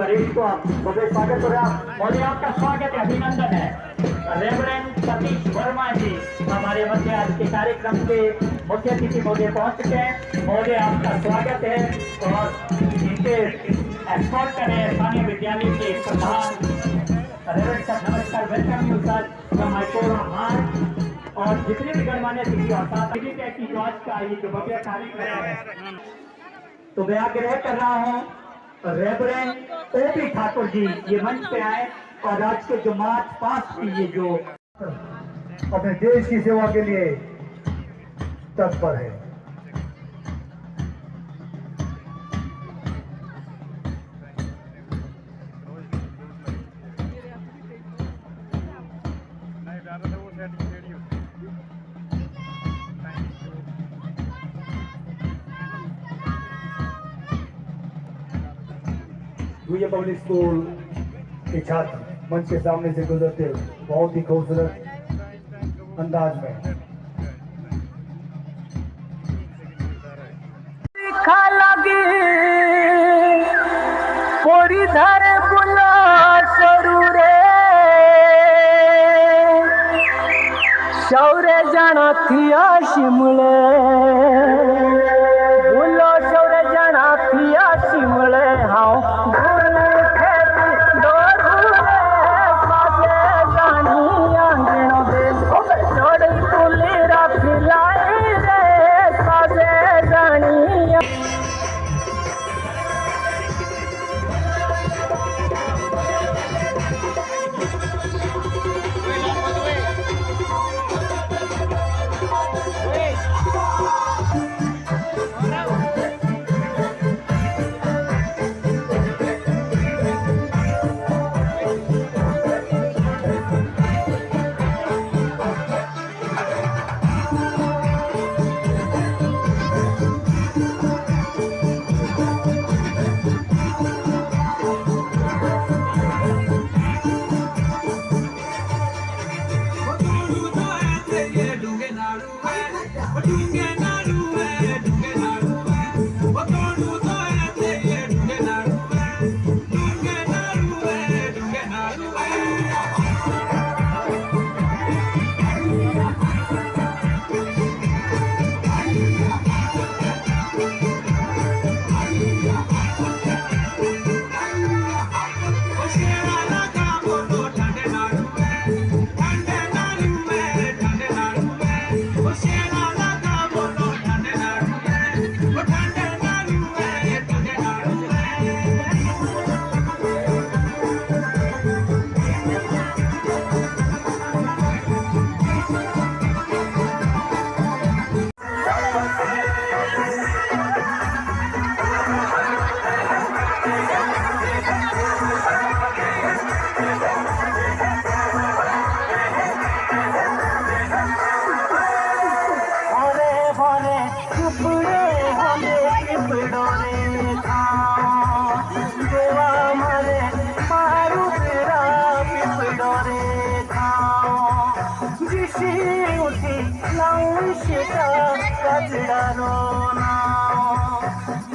और इसको आप बहुत स्वागत हो रहा है और आपका स्वागत है, अभिनंदन है। रेवरेंड सतीश वर्मा जी हमारे मध्य आज के कार्यक्रम के मुख्य अतिथि महोदय पहुंच चुके हैं। महोदय आपका स्वागत है और इनके एक्सपोर्ट करें स्थानीय विद्यालय के प्रधान रेवरेंड सर, नमस्कार, welcome you sir from my core heart. और जितने भी गणमान्य अतिथि और साथ की आज का ये जो भव्य कार्यक्रम है, तो मैं आग्रह कर रहा हूँ रेवरेंड ओपी ठाकुर जी ये मंच पे आए और आज के जो मार्च पास्ट की ये जो अपने देश की सेवा के लिए तत्पर है। ये पब्लिक स्कूल के छात्र मंच के सामने से गुजरते हुए बहुत ही खूबसूरत अंदाज में शौर्य जाना थिया शिमले बोलो शौर्य जाना थिया शिमले हाँ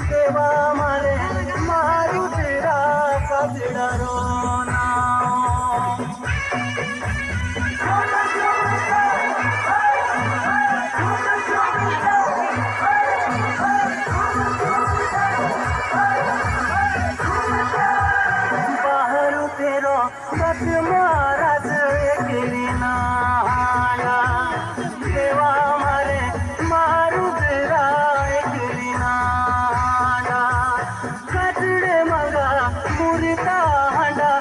देवा मारे मारू तेरा कजड़ा रोना बाहर तेरो कट महाराज एकली ना देवा मारे मारू तेरा एकली ना कटड़े मगा मुर्ता हंडा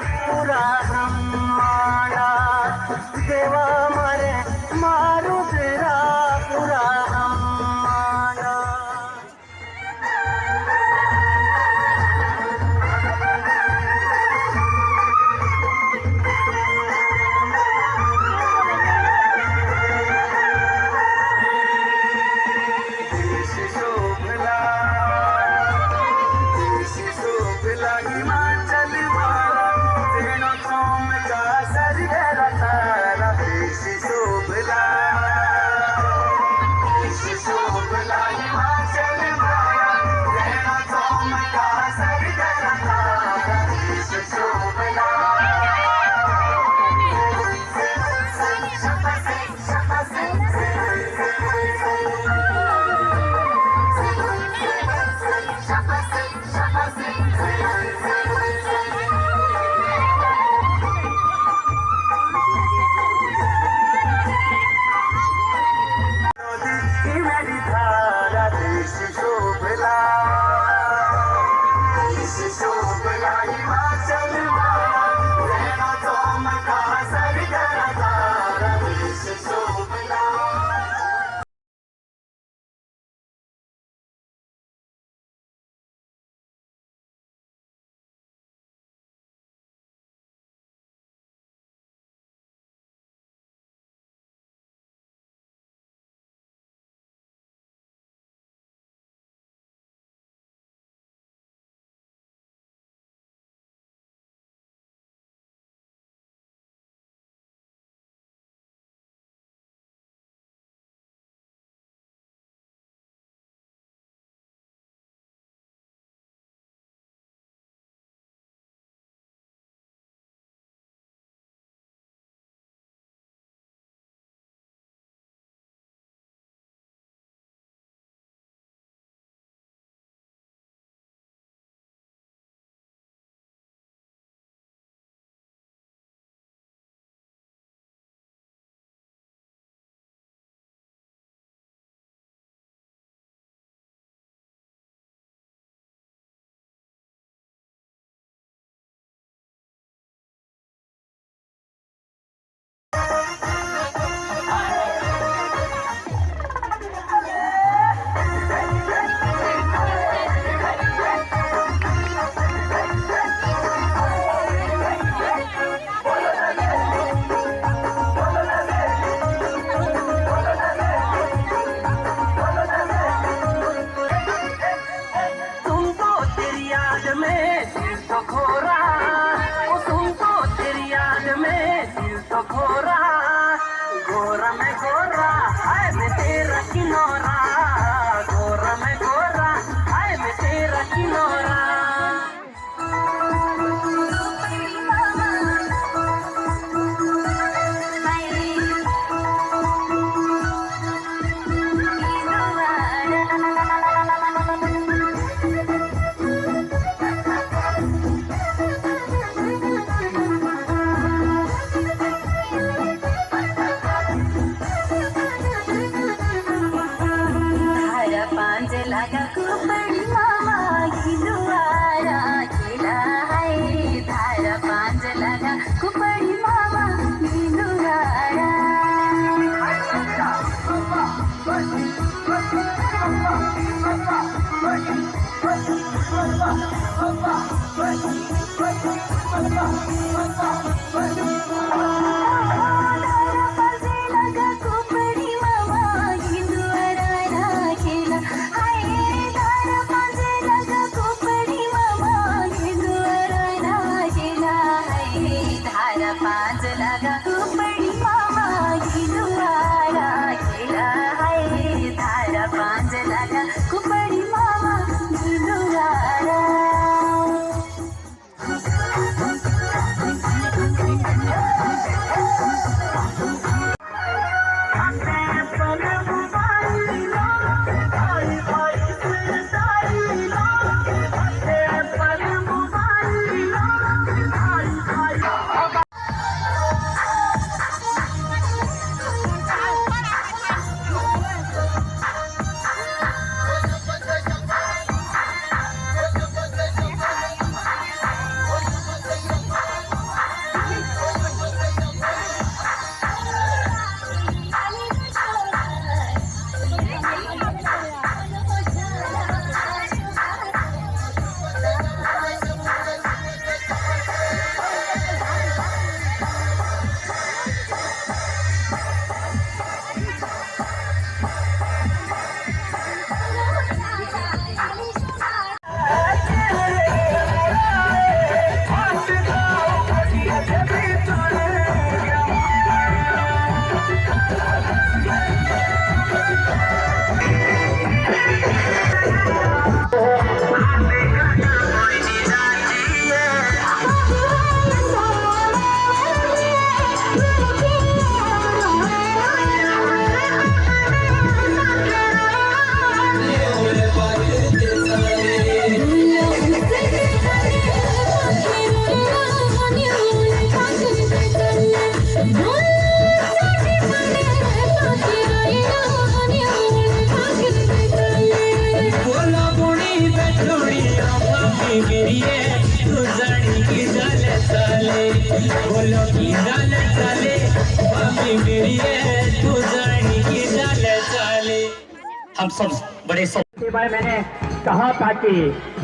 हम सब बड़े भाई मैंने कहा था कि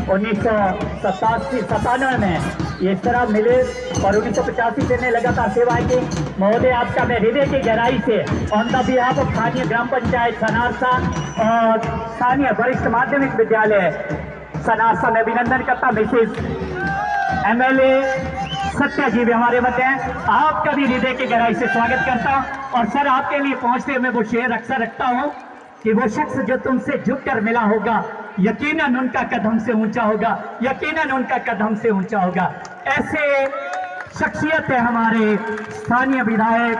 1997 में ये इस तरह मिले और 1985 से मैं लगातार सेवाएं की। महोदय आपका मैं हृदय की गहराई से ऑन द बिहाफ ऑफ स्थानीय ग्राम पंचायत सनारसा और स्थानीय वरिष्ठ माध्यमिक विद्यालय सनारसा में अभिनंदन करता। मिसेज MLA सत्या जी भी हमारे मध्य हैं, आपका भी हृदय की गहराई से स्वागत करता हूँ। और सर आपके लिए पहुंचते हुए मैं वो शेर अक्सर रखता हूँ कि वो शख्स जो तुमसे झुककर मिला होगा यकीनन उनका कदम से ऊंचा होगा, यकीनन उनका कदम से ऊंचा होगा। ऐसे शख्सियत है हमारे स्थानीय विधायक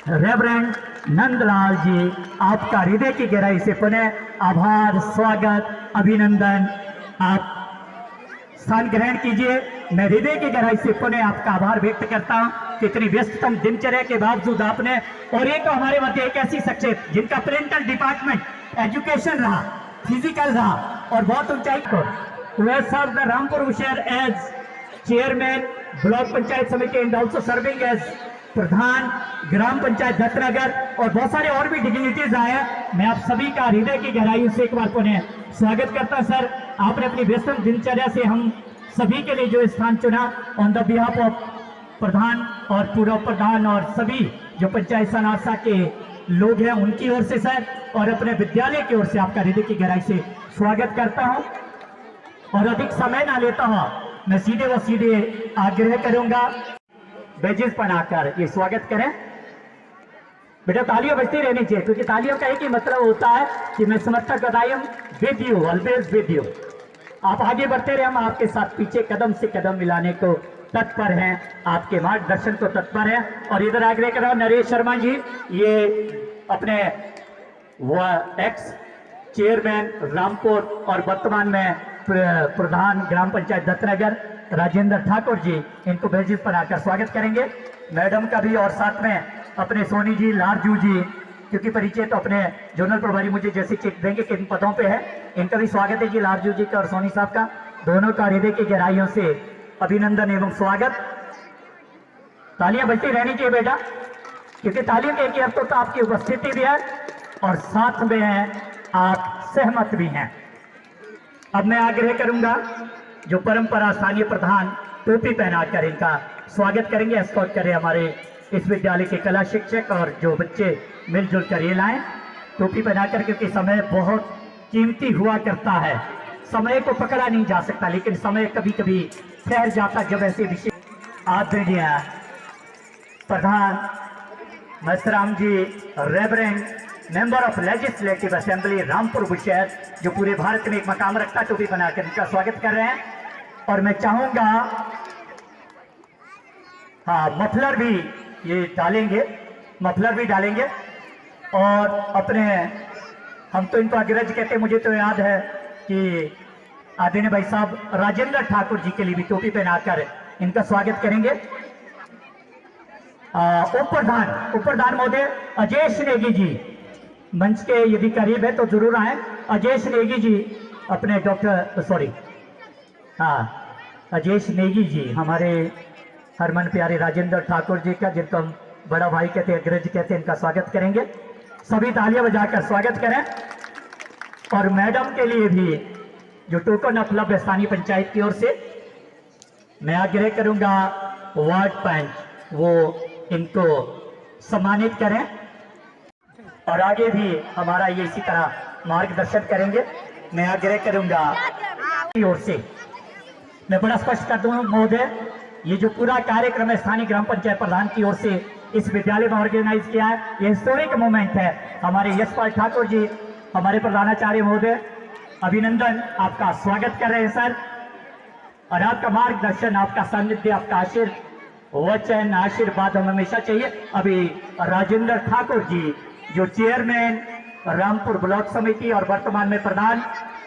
रेवरेंड नंदलाल जी, आपका हृदय की गहराई से पुनः आभार, स्वागत, अभिनंदन। आप स्थान ग्रहण कीजिए। मैं हृदय की गहराई से पुनः आपका आभार व्यक्त करता हूं कि इतनी व्यस्ततम दिनचर्या के बावजूद आपने, और एक हमारे मध्य एक ऐसी शख्सियत जिनका पेरेंटल डिपार्टमेंट एजुकेशन रहा, फिजिकल रहा और बहुत ऊंचाई को सर्व द रामपुर शहर एज चेयरमैन ब्लॉक पंचायत समिति एंड ऑल्सो सर्विंग एज प्रधान ग्राम पंचायत दत्तनगर और बहुत सारे और भी डिग्निटीज आए हैं। मैं आप सभी का हृदय की गहराई से एक बार पुनः स्वागत करता हूं। सर आपने अपनी व्यस्त दिनचर्या से हम सभी के लिए जो स्थान चुना, ऑन द बिहाफ ऑफ प्रधान और पूर्व प्रधान और सभी जो पंचायत सनारसा के लोग हैं उनकी ओर से सर और अपने विद्यालय की ओर से आपका हृदय की गहराई से स्वागत करता हूं। और अधिक समय ना लेता हूं, मैं सीधे व सीधे आग्रह करूंगा बेजिस बनाकर ये स्वागत करें। बेटा तालियां बजती रहनी चाहिए क्योंकि तालियों का एक ही मतलब होता है कि मैं समर्थक बताइए with you, always with you. आप आगे बढ़ते रहे, हम आपके साथ पीछे कदम से कदम मिलाने को तत्पर हैं, आपके मार्गदर्शन को तत्पर हैं। और इधर आग्रह कर रहा हूं नरेश शर्मा जी, ये अपने एक्स चेयरमैन रामपुर और वर्तमान में प्रधान ग्राम पंचायत दत्तनगर राजेंद्र ठाकुर जी, इनको बेजिस पर आकर स्वागत करेंगे। मैडम का भी और साथ में अपने सोनी जी, लारजू जी, क्योंकि परिचय तो अपने जोनल प्रभारी मुझे जैसे चेक देंगे किन पदों पे है, इनका भी स्वागत है जी, लारजू जी का और सोनी साहब का, दोनों का हृदय की गहराइयों से अभिनंदन एवं स्वागत। तालियां बजती रहनी चाहिए बेटा, क्योंकि तालियों के एक अर्थ तो आपकी उपस्थिति भी है और साथ में है आप सहमत भी हैं। अब मैं आग्रह करूंगा जो परंपरा स्थानीय प्रधान टोपी पहनाकर इनका स्वागत करेंगे। एस्कॉर्ट करें हमारे इस विद्यालय के कला शिक्षक और जो बच्चे मिलजुल कर ये लाएं टोपी पहनाकर, क्योंकि समय बहुत कीमती हुआ करता है। समय को पकड़ा नहीं जा सकता, लेकिन समय कभी कभी ठहर जाता जब ऐसे विषय। आदरणीय प्रधान Mastram ji, reverend member of legislative assembly Rampur Bushahr, जो पूरे भारत में एक मकाम रखता, टोपी बनाकर इनका स्वागत कर रहे हैं। और मैं चाहूंगा हाँ मफलर भी ये डालेंगे, मफलर भी डालेंगे। और अपने हम तो इनको अग्रज कहते हैं, मुझे तो याद है कि आदरणीय भाई साहब राजेंद्र ठाकुर जी के लिए भी टोपी पहनाकर इनका स्वागत करेंगे। उप प्रधान महोदय अजयेश नेगी जी मंच के यदि करीब है तो जरूर आए। अजयेश नेगी जी अपने अजयेश नेगी जी हमारे हरमन प्यारे राजेंद्र ठाकुर जी का, जिनको हम बड़ा भाई कहते हैं, अग्रज कहते हैं, इनका स्वागत करेंगे। सभी तालियां बजाकर स्वागत करें। और मैडम के लिए भी जो टोकन उपलब्ध है स्थानीय पंचायत की ओर से, मैं आग्रह करूंगा वार्ड पंच वो इनको सम्मानित करें। और आगे भी हमारा ये इसी तरह मार्गदर्शन करेंगे। मैं आग्रह करूंगा की ओर से, मैं बड़ा स्पष्ट कर दूं महोदय, ये जो पूरा कार्यक्रम है स्थानीय ग्राम पंचायत प्रधान की ओर से इस विद्यालय में ऑर्गेनाइज किया है, ये हिस्टोरिक मोमेंट है। हमारे यशपाल ठाकुर जी हमारे प्रधानाचार्य महोदय, अभिनंदन, आपका स्वागत कर रहे हैं सर। और आपका मार्गदर्शन, आपका सानिध्य, आपका वचन आशीर्वाद हम हमेशा चाहिए। अभी राजेंद्र ठाकुर जी जो चेयरमैन रामपुर ब्लॉक समिति और वर्तमान में प्रधान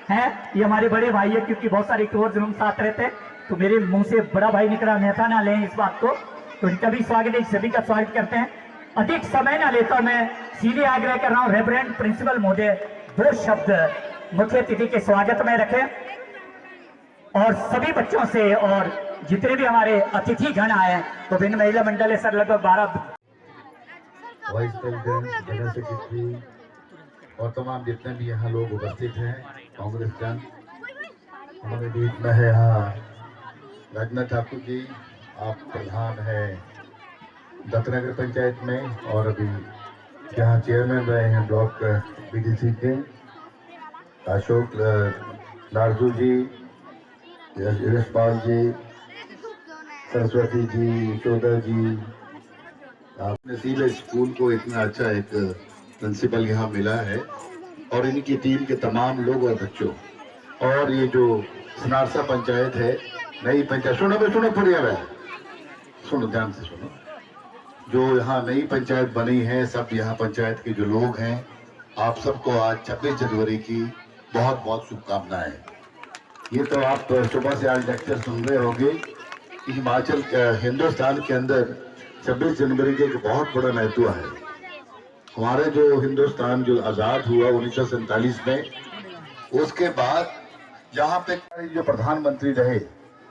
हैं, ये हमारे बड़े भाई है, क्योंकि बहुत सारे टूर्स रूम साथ रहते हैं, तो मेरे मुंह से बड़ा भाई निकला, नेता ना लें इस बात को, तो इनका भी स्वागत है, सभी का स्वागत करते हैं। अधिक समय ना लेता मैं सीधे आग्रह कर रहा हूं, रेवरेंड प्रिंसिपल महोदय 2 शब्द मुख्य अतिथि के स्वागत में रखें। और सभी बच्चों से और जितने भी हमारे अतिथि गण आए, तो भिन्न महिला मंडल है सर, लगभग 12 वाइस प्रेसिडेंट, जनरल सेक्रेटरी और तमाम जितने भी यहाँ लोग उपस्थित हैं, कांग्रेस जन हमारे बीच में है। यहाँ राजेंद्र ठाकुर जी, आप प्रधान है दत्तनगर पंचायत में और अभी यहाँ चेयरमैन रहे हैं ब्लॉक बीडीसी के। अशोक लारजू जी, यशपाल जी, सरस्वती जी, यशोदा जी, आपने सीधे स्कूल को इतना अच्छा एक प्रिंसिपल यहाँ मिला है और इनकी टीम के तमाम लोग और बच्चों। और ये जो सनारसा पंचायत है, नई पंचायत, सुनो पूरी है, सुनो ध्यान से सुनो, जो यहाँ नई पंचायत बनी है, सब यहाँ पंचायत के जो लोग हैं, आप सबको आज 26 जनवरी की बहुत बहुत शुभकामनाएं। ये तो आप सुबह से आज लेक्चर सुन रहे होंगे कि हिमाचल हिंदुस्तान के अंदर 26 जनवरी के एक बहुत बड़ा महत्व है। हमारे जो हिंदुस्तान जो आज़ाद हुआ 1947 में, उसके बाद जहाँ पे जो प्रधानमंत्री रहे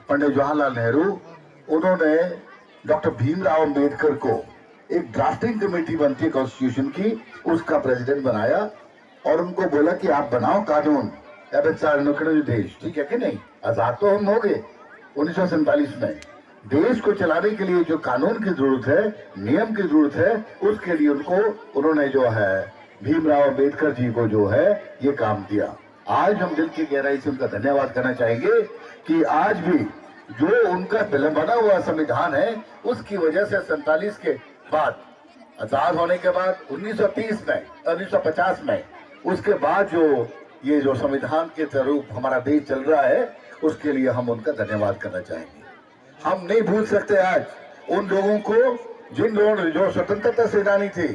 पंडित जवाहरलाल नेहरू, उन्होंने डॉक्टर भीमराव अंबेडकर को एक ड्राफ्टिंग कमेटी बनती है कॉन्स्टिट्यूशन की, उसका प्रेसिडेंट बनाया और उनको बोला कि आप बनाओ कानून देश, ठीक है कि नहीं। आजाद तो हम हो गए 1947 में, देश को चलाने के लिए जो कानून की जरूरत है, नियम की जरूरत है, उसके लिए उन्होंने जो है भीमराव अंबेडकर जी को जो है ये काम दिया। आज हम दिल की गहराई से उनका धन्यवाद करना चाहेंगे कि आज भी जो उनका बना हुआ संविधान है, उसकी वजह से 47 के बाद आजाद होने के बाद 1930 में 1950 में, उसके बाद जो ये जो संविधान के स्वरूप हमारा देश चल रहा है, उसके लिए हम उनका धन्यवाद करना चाहेंगे। हम नहीं भूल सकते आज उन लोगों को जिन लोगों जो स्वतंत्रता सेनानी थे,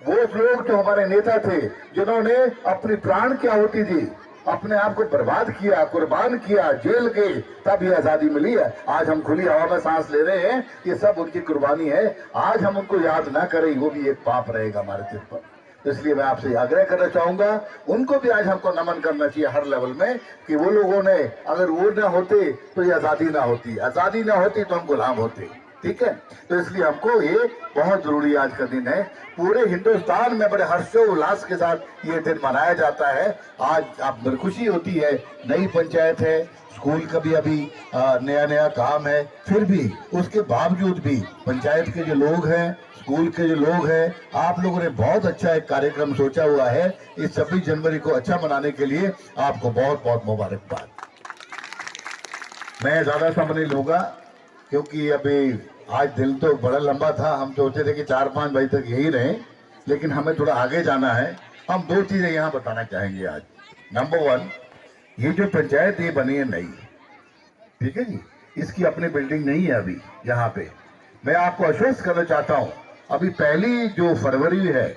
वो लोग जो हमारे नेता थे, जिन्होंने अपनी प्राण की आहुति दी, अपने आप को बर्बाद किया, कुर्बान किया, जेल गए, तब ये आजादी मिली है। आज हम खुली हवा में सांस ले रहे हैं, ये सब उनकी कुर्बानी है। आज हम उनको याद ना करें, वो भी एक पाप रहेगा हमारे सिर पर। तो इसलिए मैं आपसे आग्रह करना चाहूंगा, उनको भी आज हमको नमन करना चाहिए हर लेवल में, कि वो लोगों ने, अगर वो ना होते तो ये आजादी ना होती, आजादी ना होती तो हम गुलाम होते, ठीक है। तो इसलिए हमको ये बहुत जरूरी आज का दिन है। पूरे हिंदुस्तान में बड़े हर्षोल्लास के साथ ये दिन मनाया जाता है। आज आप खुशी होती है, नई पंचायत है, स्कूल का भी अभी नया नया काम है, फिर भी उसके बावजूद भी पंचायत के जो लोग हैं, स्कूल के जो लोग हैं, आप लोगों ने बहुत अच्छा एक कार्यक्रम सोचा हुआ है। इस 26 जनवरी को अच्छा मनाने के लिए आपको बहुत बहुत मुबारकबाद। मैं ज्यादा समय नहीं लूंगा क्योंकि अभी आज दिन तो बड़ा लंबा था। हम सोचे थे कि 4-5 बजे तक यही रहे, लेकिन हमें थोड़ा आगे जाना है। हम 2 चीजें यहाँ बताना चाहेंगे आज। नंबर 1, ये जो पंचायत ये बनी है नई, ठीक है जी, इसकी अपनी बिल्डिंग नहीं है अभी यहाँ पे। मैं आपको आश्वस्त करना चाहता हूँ, अभी पहली जो फरवरी है,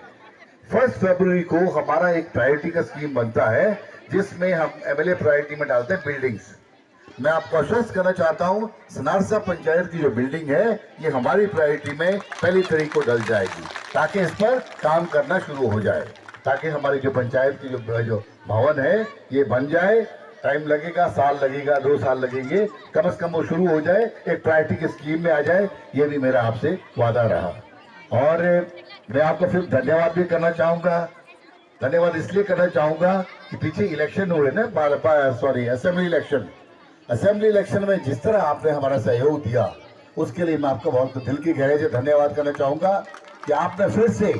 1 फरवरी को हमारा एक प्रायोरिटी का स्कीम बनता है जिसमें हम एमएलए प्रायोरिटी में डालते हैं बिल्डिंग्स। मैं आपको आश्वस्त करना चाहता हूं, सनारसा पंचायत की जो बिल्डिंग है ये हमारी प्रायोरिटी में पहली तारीख को डल जाएगी, ताकि इस पर काम करना शुरू हो जाए, ताकि हमारी जो पंचायत की जो भवन है ये बन जाए। टाइम लगेगा, साल लगेगा, 2 साल लगेंगे, कम से कम वो शुरू हो जाए, एक प्रायोरिटी की स्कीम में आ जाए। ये भी मेरा आपसे वादा रहा। और मैं आपको फिर धन्यवाद भी करना चाहूंगा। धन्यवाद इसलिए करना चाहूंगा कि पीछे इलेक्शन हुए ना, असेंबली इलेक्शन में जिस तरह आपने हमारा सहयोग दिया, उसके लिए मैं आपको बहुत दिल की गहराई से धन्यवाद करना चाहूंगा कि आपने फिर से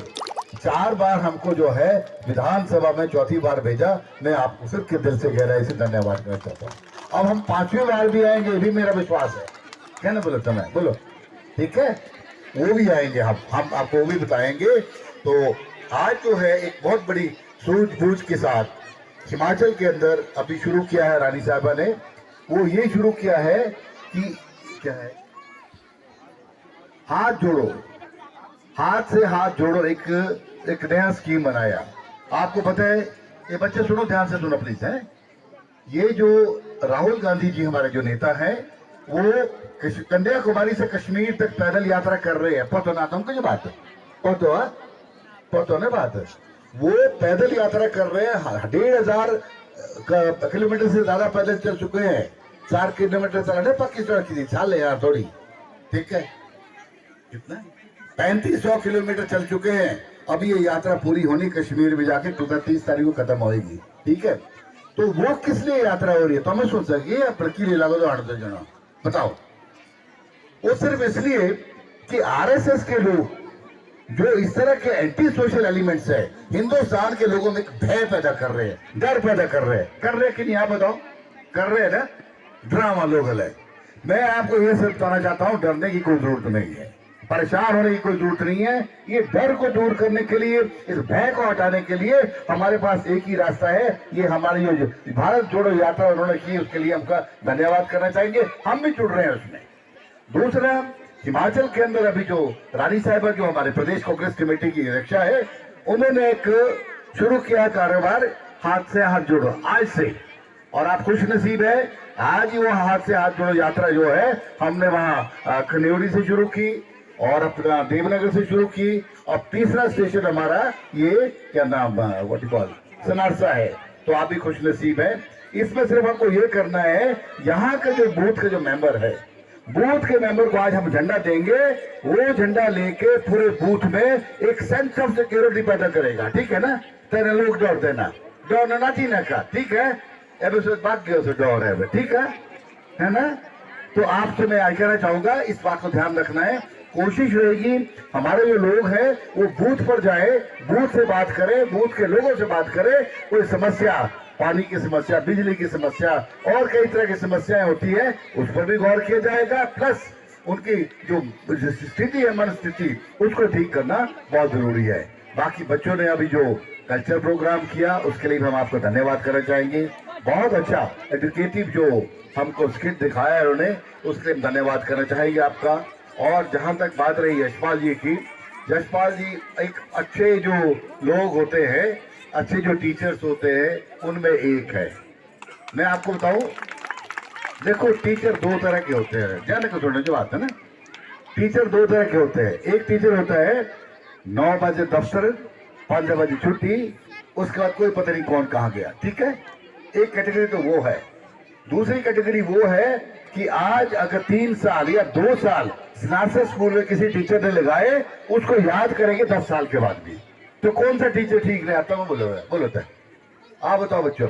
4 बार हमको जो है विधानसभा में 4थी बार भेजा। मैं आपको फिर के दिल से गहराई से धन्यवाद करना चाहता हूँ। अब हम 5वीं बार भी आएंगे, ये भी मेरा विश्वास है। क्या ना बोलो समय, बोलो ठीक है, वो भी आएंगे, हम आपको वो भी बताएंगे। तो आज जो है एक बहुत बड़ी सूझबूझ के साथ हिमाचल के अंदर अभी शुरू किया है रानी साहबा ने, वो ये शुरू किया है कि क्या है, हाथ जोड़ो, हाथ से हाथ जोड़ो, एक नया स्कीम बनाया। आपको पता है, ये बच्चे सुनो, ध्यान से सुनो प्लीज है, ये जो राहुल गांधी जी हमारे जो नेता हैं, वो कन्याकुमारी से कश्मीर तक पैदल यात्रा कर रहे हैं। पतो ना तुमको ये बात है, पतो ना बात है, वो पैदल यात्रा कर रहे हैं। 1,500 किलोमीटर से ज्यादा पैदल चल चुके हैं। 4 किलोमीटर चला पक्की सड़क की चाल यार थोड़ी, ठीक है, कितना 3500 किलोमीटर चल चुके हैं। अभी ये यात्रा पूरी होनी कश्मीर में जाके 30 तारीख को खत्म होगी, ठीक है। तो वो किस लिए यात्रा हो रही है तो हमें सोच सके प्रक्रिया लागो तो 8 जना बताओ। वो सिर्फ इसलिए कि आरएसएस के लोग जो इस तरह के एंटी सोशल एलिमेंट्स है, हिंदुस्तान के लोगों में एक भय पैदा कर रहे हैं, डर पैदा कर रहे हैं कि नहीं, आप बताओ, कर रहे हैं ना, ड्रामा लोग है। मैं आपको ये सिर्फ बताना चाहता हूं, डरने की कोई जरूरत नहीं है, परेशान होने की कोई जरूरत नहीं है। ये डर को दूर करने के लिए, इस भय को हटाने के लिए हमारे पास एक ही रास्ता है। ये हमारी जो भारत जोड़ो यात्रा उन्होंने की, उसके लिए हमका धन्यवाद करना चाहेंगे, हम भी जुड़ रहे हैं उसमें। दूसरा, हिमाचल के अंदर अभी जो रानी साहिबा जो हमारे प्रदेश कांग्रेस कमेटी की अध्यक्षा है, उन्होंने एक शुरू किया कारोबार, हाथ से हाथ जोड़ो आज से। और आप खुश नसीब है, आज ही वो हाथ से हाथ जोड़ो यात्रा जो है हमने वहां खन्योरी से शुरू की और अपना देवनगर से शुरू की, और तीसरा स्टेशन हमारा ये क्या नाम सनारसा है। तो आप भी खुश नसीब है। इसमें सिर्फ हमको ये करना है, यहाँ का जो बूथ का जो मेंबर है, बूथ के मेंबर को आज हम झंडा देंगे, वो झंडा लेके पूरे बूथ में एक सेंस ऑफ सिक्योरिटी पैदा करेगा, ठीक है ना। तेरे लोग दौड़ देना, दौड़ना ना चीना का, ठीक है, भाग्य से दौड़ है, ठीक है ना। तो आपसे मैं आज कहना चाहूंगा, इस बात को ध्यान रखना है। कोशिश रहेगी हमारे जो लोग हैं वो बूथ पर जाए, बूथ से बात करें, बूथ के लोगों से बात करें। कोई समस्या, पानी की समस्या, बिजली की समस्या और कई तरह की समस्याएं होती है, उस पर भी गौर किया जाएगा। प्लस उनकी जो स्थिति है, मन स्थिति, उसको ठीक करना बहुत जरूरी है। बाकी बच्चों ने अभी जो कल्चर प्रोग्राम किया, उसके लिए भी हम आपको धन्यवाद करना चाहेंगे। बहुत अच्छा एजुकेटिव जो हमको स्किट दिखाया है उन्होंने, उसके लिए धन्यवाद करना चाहेंगे आपका। और जहां तक बात रही यशपाल जी की, यशपाल जी एक अच्छे जो लोग होते हैं, अच्छे जो टीचर्स होते हैं, उनमें एक है। मैं आपको बताऊं, देखो टीचर 2 तरह के होते हैं, जाने को थोड़ा जो बात है ना, टीचर 2 तरह के होते हैं। एक टीचर होता है 9 बजे दफ्तर, 5 बजे छुट्टी, उसके बाद कोई पता नहीं कौन कहाँ गया, ठीक है। एक कैटेगरी तो वो है। दूसरी कैटेगरी वो है कि आज अगर 3 साल या 2 साल सनारसा स्कूल में किसी टीचर ने लगाए, उसको याद करेंगे 10 साल के बाद भी। तो कौन सा टीचर ठीक नहीं आता, वो बोलो आप बताओ बच्चों,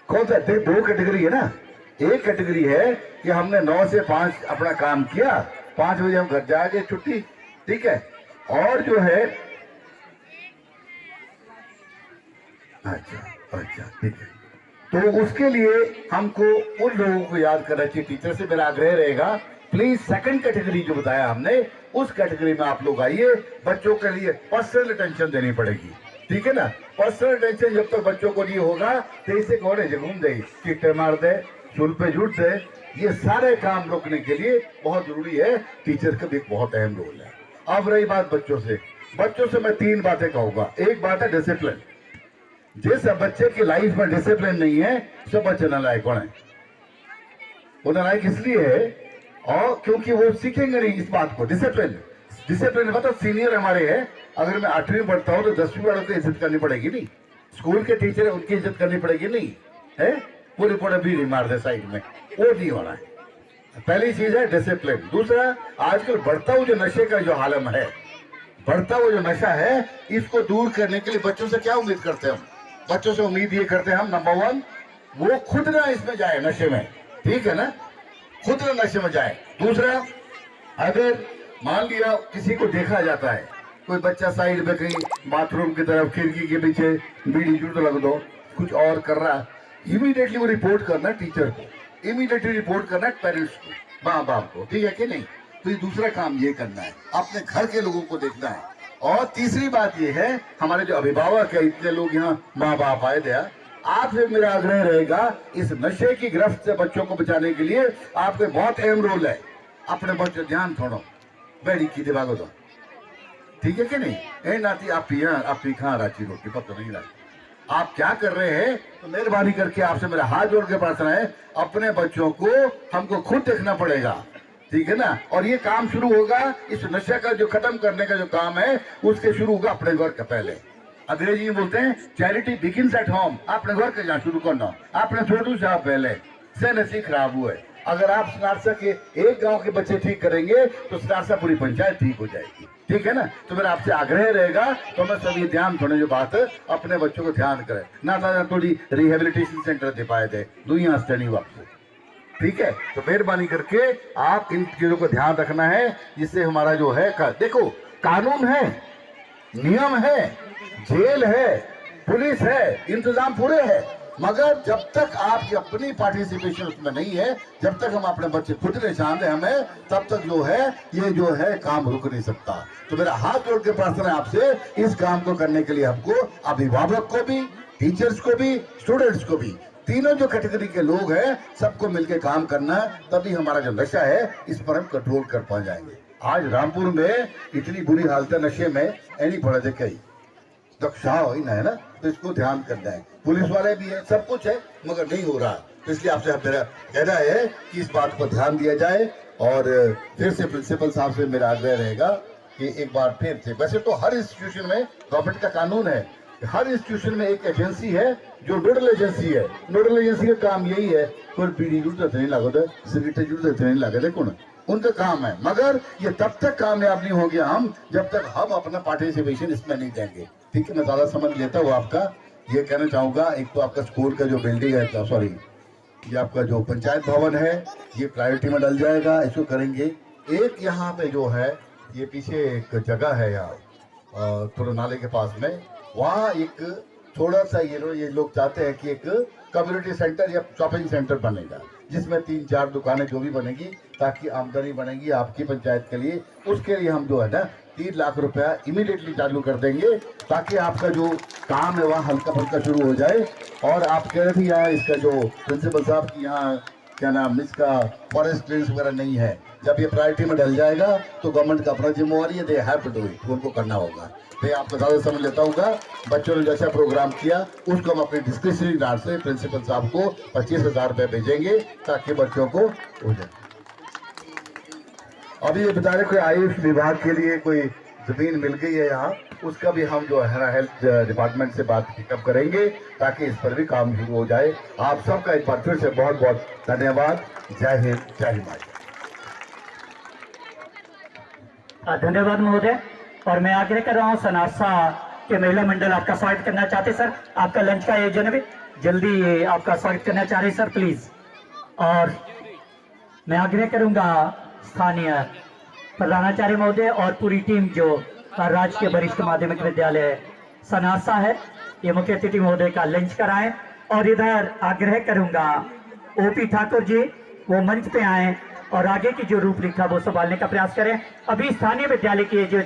कौन सा? 2 कैटेगरी है ना, एक कैटेगरी है कि हमने 9 से 5 अपना काम किया, 5 बजे हम घर जाएंगे, छुट्टी, ठीक है। और जो है अच्छा ठीक है, तो उसके लिए हमको उन लोगों को याद करना चाहिए। टीचर से मेरा आग्रह रहेगा, प्लीज सेकंड कैटेगरी जो बताया हमने, उस कैटेगरी में आप लोग आइए। बच्चों के लिए पर्सनल अटेंशन देनी पड़ेगी, ठीक है ना। पर्सनल अटेंशन जब तक बच्चों को नहीं होगा तो इसे कौन घूम दे, चिट्टे मार दे, चूल पे झूठ दे, ये सारे काम रोकने के लिए बहुत जरूरी है। टीचर का भी बहुत अहम रोल है। अब रही बात बच्चों से मैं 3 बातें कहूंगा। एक बात है डिसिप्लिन। जिस बच्चे की लाइफ में डिसिप्लिन नहीं है, सब बच्चे नालायक कौन है? वो नालायक इसलिए है और क्योंकि वो सीखेंगे नहीं इस बात को। डिसिप्लिन मतलब सीनियर हमारे हैं, अगर मैं 8वीं में पढ़ता हूँ तो 10वीं वालों की इज्जत करनी पड़ेगी नहीं, स्कूल के टीचर है उनकी इज्जत करनी पड़ेगी नहीं है। पूरी पूरा भी नहीं मार दे साइड में, वो नहीं होना है। पहली चीज है डिसिप्लिन। दूसरा, आजकल बढ़ता हुआ जो नशे का जो आलम है, बढ़ता हुआ जो नशा है, इसको दूर करने के लिए बच्चों से क्या उम्मीद करते हैं हम? बच्चों से उम्मीद ये करते हैं हम, नंबर 1 वो खुद ना इसमें जाए नशे में, ठीक है ना, खुद ना नशे में जाए। दूसरा, अगर मान लिया किसी को देखा जाता है, कोई बच्चा साइड में कहीं बाथरूम की तरफ खिड़की के पीछे बीड़ी जुट लग दो कुछ और कर रहा, इमीडिएटली वो रिपोर्ट करना टीचर को, इमीडिएटली रिपोर्ट करना पेरेंट्स को, माँ बाप को, ठीक है कि नहीं। तो ये दूसरा काम ये करना है, अपने घर के लोगों को देखना है। और तीसरी बात ये है, हमारे जो अभिभावक है, इतने लोग यहाँ माँ बाप आए थे, आपसे मेरा आग्रह रहेगा, इस नशे की गिरफ्त से बच्चों को बचाने के लिए आपके बहुत अहम रोल है। अपने बच्चे ध्यान छोड़ो, बैठी की दिमागो दो, ठीक है कि नहीं। ए नाती आप पी खा राची रोटी पता नहीं रहा आप क्या कर रहे हैं। तो मेहरबानी करके आपसे मेरा हाथ जोड़ के प्रार्थना है, अपने बच्चों को हमको खुद देखना पड़ेगा, ठीक है ना। और ये काम शुरू होगा, इस नशे का जो खत्म करने का जो काम है, उसके शुरू होगा अपने घर का। पहले अंग्रेजी में बोलते हैं चैरिटी बिगिंस एट होम। अपने घर के जहाँ शुरू करना, आपने छोटू साहब पहले से नसीब खराब हुए। अगर आप स्नारसा के एक गांव के बच्चे ठीक करेंगे तो स्नारसा पूरी पंचायत ठीक हो जाएगी, ठीक है ना। तो मेरा आपसे आग्रह रहेगा, तो मैं सभी ध्यान थोड़े जो बात अपने बच्चों को ध्यान करें ना, थोड़ी रिहेबिलिटेशन सेंटर दे पाए थे दुनिया स्टडी वापस, ठीक है। तो मेहरबानी करके आप इन चीजों को ध्यान रखना है, जिससे हमारा जो है देखो, कानून है, नियम है, जेल है, पुलिस है, इंतजाम पूरे है, मगर जब तक आपकी अपनी पार्टिसिपेशन उसमें नहीं है, जब तक हम अपने बच्चे खुद नहीं जानते हमें, तब तक जो है ये जो है काम रुक नहीं सकता। तो मेरा हाथ जोड़ के प्रार्थना है आपसे, इस काम को करने के लिए हमको अभिभावक को भी, टीचर्स को भी, स्टूडेंट्स को भी, तीनों जो कैटेगरी के लोग हैं, सबको मिलकर काम करना, तभी हमारा जो नशा है इस पर हम कंट्रोल कर पा जाएंगे। आज रामपुर में इतनी बुरी हालत है नशे में, नहीं पड़ा थे कहीं दक्षा ही ना है ना, तो इसको ध्यान करना है। पुलिस वाले भी है, सब कुछ है, मगर नहीं हो रहा। तो इसलिए आपसे मेरा कहना है कि इस बात पर ध्यान दिया जाए। और फिर से प्रिंसिपल साहब से मेरा आग्रह रहेगा कि एक बार फिर से, वैसे तो हर इंस्टीट्यूशन में गवर्नमेंट का कानून है, हर इंस्टीट्यूशन में एक एजेंसी है जो नोडल एजेंसी है। नोडल एजेंसी का काम यही है, कोई पीढ़ी जुड़ते नहीं लागत, सिगरेट जुड़ते नहीं लागत, कौन उनका काम है। मगर ये तब तक कामयाब नहीं हो गया हम, जब तक हम अपना पार्टिसिपेशन इसमें नहीं देंगे, ठीक है। मैं ज्यादा समझ लेता हूँ आपका, ये कहना चाहूंगा, एक तो आपका स्कूल का जो बिल्डिंग है, सॉरी ये आपका जो पंचायत भवन है, ये प्रायोरिटी में डल जाएगा, इसको करेंगे। एक यहाँ पे जो है, ये पीछे एक जगह है यहाँ थोड़ा नाले के पास में, वहाँ एक थोड़ा सा ये लोग चाहते हैं कि एक कम्युनिटी सेंटर या शॉपिंग सेंटर बनेगा, जिसमें 3-4 दुकानें जो भी बनेगी, ताकि आमदनी बनेगी आपकी पंचायत के लिए। उसके लिए हम जो है ना 3 लाख रुपया इमीडिएटली चालू कर देंगे, ताकि आपका जो काम है वहाँ हल्का फुल्का शुरू हो जाए। और आप कह रहे थे यहाँ इसका जो प्रिंसिपल साहब की यहाँ क्या नाम, इसका फॉरेस्ट क्लियरेंस वगैरह नहीं है, जब ये प्रायोरिटी में डल जाएगा तो गवर्नमेंट का अपना जिम्मेवारी है, they have to do it, उनको करना होगा। मैं आपको ज़्यादा समझ लेता हूँ, बच्चों ने जैसा प्रोग्राम किया उसको हम अपने डिस्क्रिप्शनरी डाल से प्रिंसिपल साहब को 25,000 रुपये भेजेंगे, ताकि बच्चों को हो जाए। अभी ये बता रहे कोई आयुष विभाग के लिए कोई जमीन मिल गई है यहाँ, उसका भी हम जो है ना हेल्थ डिपार्टमेंट से बात पिकअप करेंगे, ताकि इस पर भी काम शुरू हो जाए। आप सबका एक बार फिर से बहुत बहुत धन्यवाद। जय हिंद, जय हिमालय। धन्यवाद महोदय। और मैं आग्रह कर रहा हूँ सनासा के महिला मंडल आपका स्वागत करना चाहते सर, आपका लंच का आयोजन है, जल्दी आपका स्वागत करना चाह रहे सर, प्लीज। और मैं आग्रह करूंगा स्थानीय प्रधानाचार्य महोदय और पूरी टीम जो राजकीय वरिष्ठ माध्यमिक विद्यालय सनासा है, ये मुख्य अतिथि महोदय का लंच कराएं। और इधर आग्रह करूंगा ओपी ठाकुर जी वो मंच पे आए और आगे की जो रूपरेखा वो संभालने का प्रयास करें। अभी स्थानीय विद्यालय की जो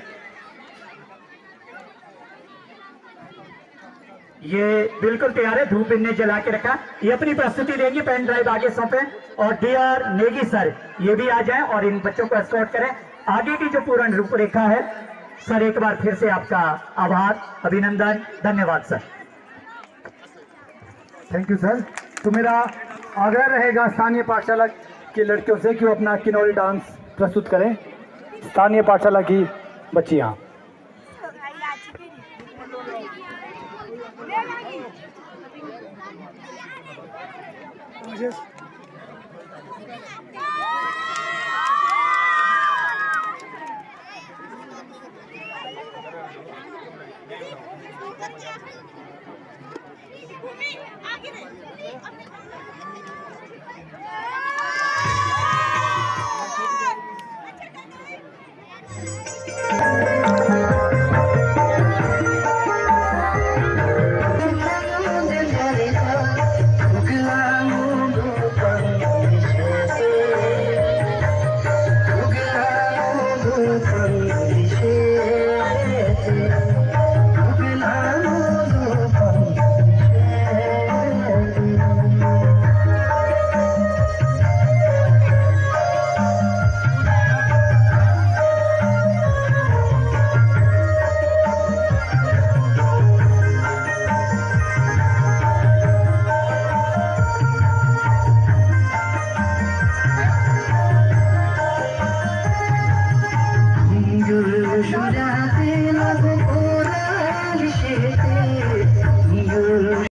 ये बिल्कुल तैयार है, धूप इनने जला के रखा, ये अपनी प्रस्तुति देंगे, पेन ड्राइव आगे सौंपे। और डीआर नेगी सर ये भी आ जाएं और इन बच्चों को एस्कॉर्ट करें। आगे की जो पूर्ण रूपरेखा है सर, एक बार फिर से आपका आभार, अभिनंदन, धन्यवाद सर। Thank you sir. तो मेरा आग्रह रहेगा स्थानीय पाठशाला की लड़कियों से कि वो अपना किन्नौरी डांस प्रस्तुत करें। स्थानीय पाठशाला की बच्चियाँ। आगे